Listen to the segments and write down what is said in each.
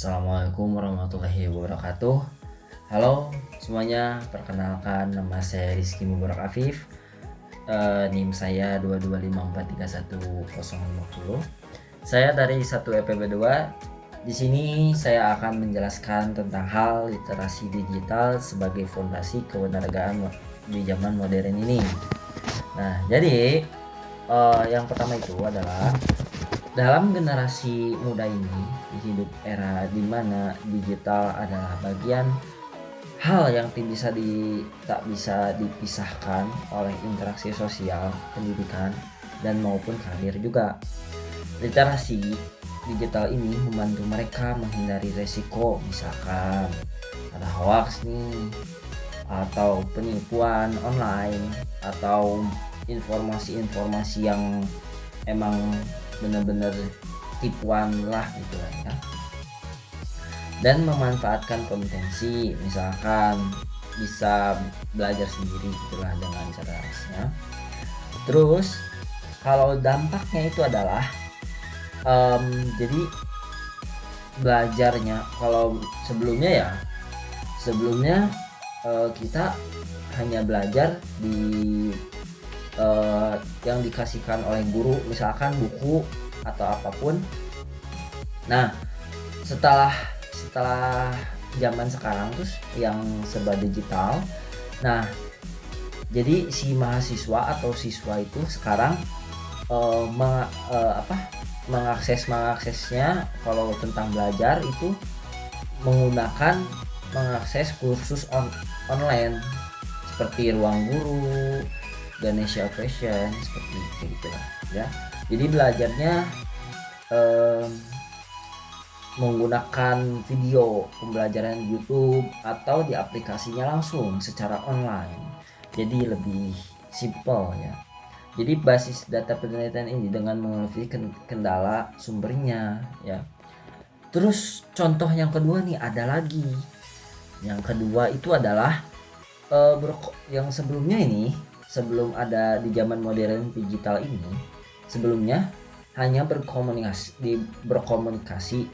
Assalamualaikum warahmatullahi wabarakatuh. Halo semuanya, perkenalkan nama saya Rizky Mubarak Afif. NIM saya 225431050. Saya dari 1 EPB 2. Di sini saya akan menjelaskan tentang hal literasi digital sebagai fondasi kewarganegaraan di zaman modern ini. Nah, jadi yang pertama itu adalah dalam generasi muda ini, di hidup era di mana digital adalah bagian hal yang tak bisa dipisahkan oleh interaksi sosial, pendidikan, dan maupun karir juga. Literasi digital ini membantu mereka menghindari resiko, misalkan ada hoax nih, atau penipuan online, atau informasi-informasi yang emang bener-bener tipuan lah gitu lah ya, dan memanfaatkan kompetensi, misalkan bisa belajar sendiri gitulah dengan cerasnya. Terus kalau dampaknya itu adalah jadi belajarnya, kalau sebelumnya kita hanya belajar di yang dikasihkan oleh guru, misalkan buku atau apapun. Nah, setelah zaman sekarang terus yang serba digital, nah jadi si mahasiswa atau siswa itu sekarang mengaksesnya kalau tentang belajar itu mengakses kursus online seperti Ruang Guru, Ganesha Fashion, seperti itu gitu ya. Jadi belajarnya menggunakan video pembelajaran YouTube atau di aplikasinya langsung secara online. Jadi lebih simple ya. Jadi basis data penelitian ini dengan mengenali kendala sumbernya ya. Terus contoh yang kedua nih ada lagi. Yang kedua itu adalah yang sebelumnya ini, sebelum ada di zaman modern digital ini, sebelumnya hanya berkomunikasi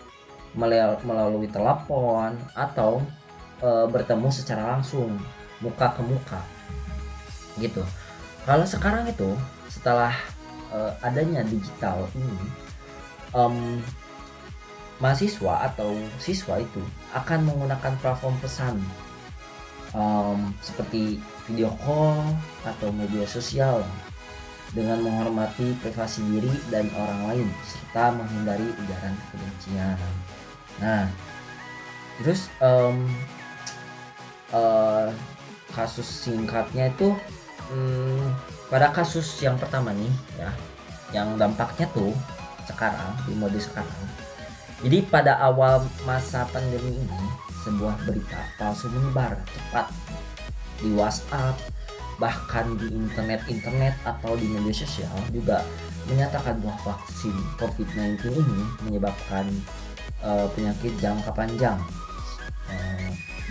melalui telepon atau bertemu secara langsung, muka ke muka gitu. Kalau sekarang itu setelah adanya digital ini, mahasiswa atau siswa itu akan menggunakan platform pesan seperti video call atau media sosial dengan menghormati privasi diri dan orang lain serta menghindari ujaran kebencian. Nah, terus kasus singkatnya itu pada kasus yang pertama nih ya, yang dampaknya tuh sekarang di mode sekarang. Jadi pada awal masa pandemi ini, sebuah berita palsu menyebar cepat di WhatsApp, bahkan di internet atau di media sosial juga menyatakan bahwa vaksin COVID-19 ini menyebabkan penyakit jangka panjang.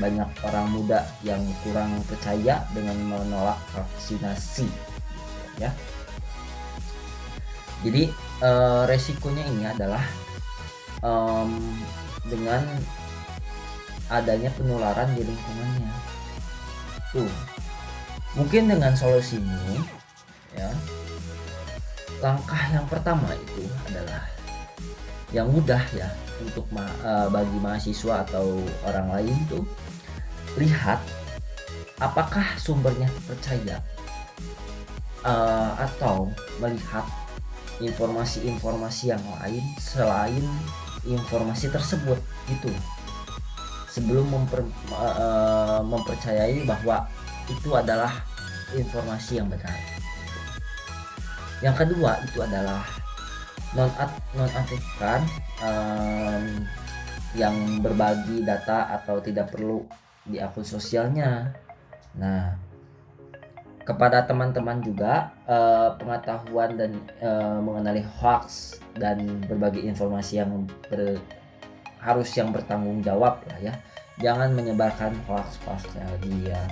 Banyak orang muda yang kurang percaya dengan menolak vaksinasi ya. Jadi resikonya ini adalah dengan adanya penularan di lingkungannya. Tuh, mungkin dengan solusi ini ya, langkah yang pertama itu adalah yang mudah ya untuk bagi mahasiswa atau orang lain tuh, lihat apakah sumbernya terpercaya atau melihat informasi-informasi yang lain selain informasi tersebut gitu, sebelum mempercayai bahwa itu adalah informasi yang benar. Yang kedua itu adalah nonaktifkan yang berbagi data atau tidak perlu di akun sosialnya. Nah, kepada teman-teman juga pengetahuan dan mengenali hoax dan berbagi informasi yang harus yang bertanggung jawab lah ya. Jangan menyebarkan hoax lagi ya.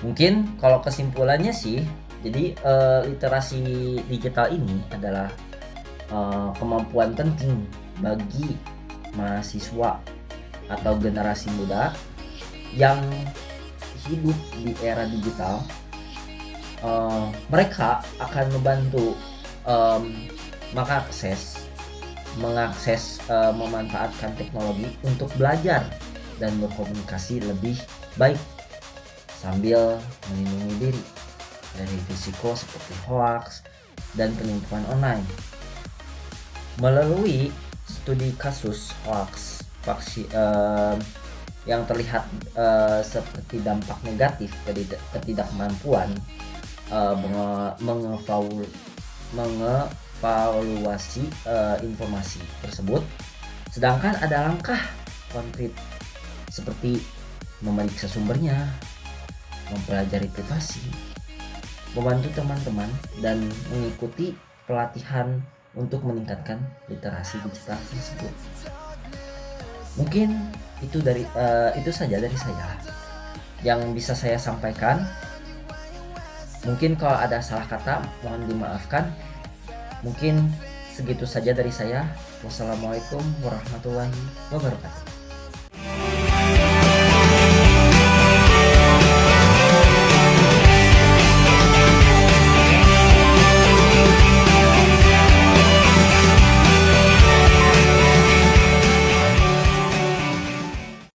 Mungkin kalau kesimpulannya sih, jadi literasi digital ini adalah kemampuan penting bagi mahasiswa atau generasi muda yang hidup di era digital, mereka akan membantu mengakses, memanfaatkan teknologi untuk belajar dan berkomunikasi lebih baik sambil melindungi diri dari risiko seperti hoax dan penipuan online. Melalui studi kasus hoax yang terlihat seperti dampak negatif ketidakmampuan mengevaluasi informasi tersebut, sedangkan ada langkah konkret seperti memeriksa sumbernya, mempelajari privasi, membantu teman-teman, dan mengikuti pelatihan untuk meningkatkan literasi digital tersebut. Mungkin itu saja dari saya yang bisa saya sampaikan. Mungkin kalau ada salah kata mohon dimaafkan. Mungkin segitu saja dari saya. Wassalamualaikum warahmatullahi wabarakatuh.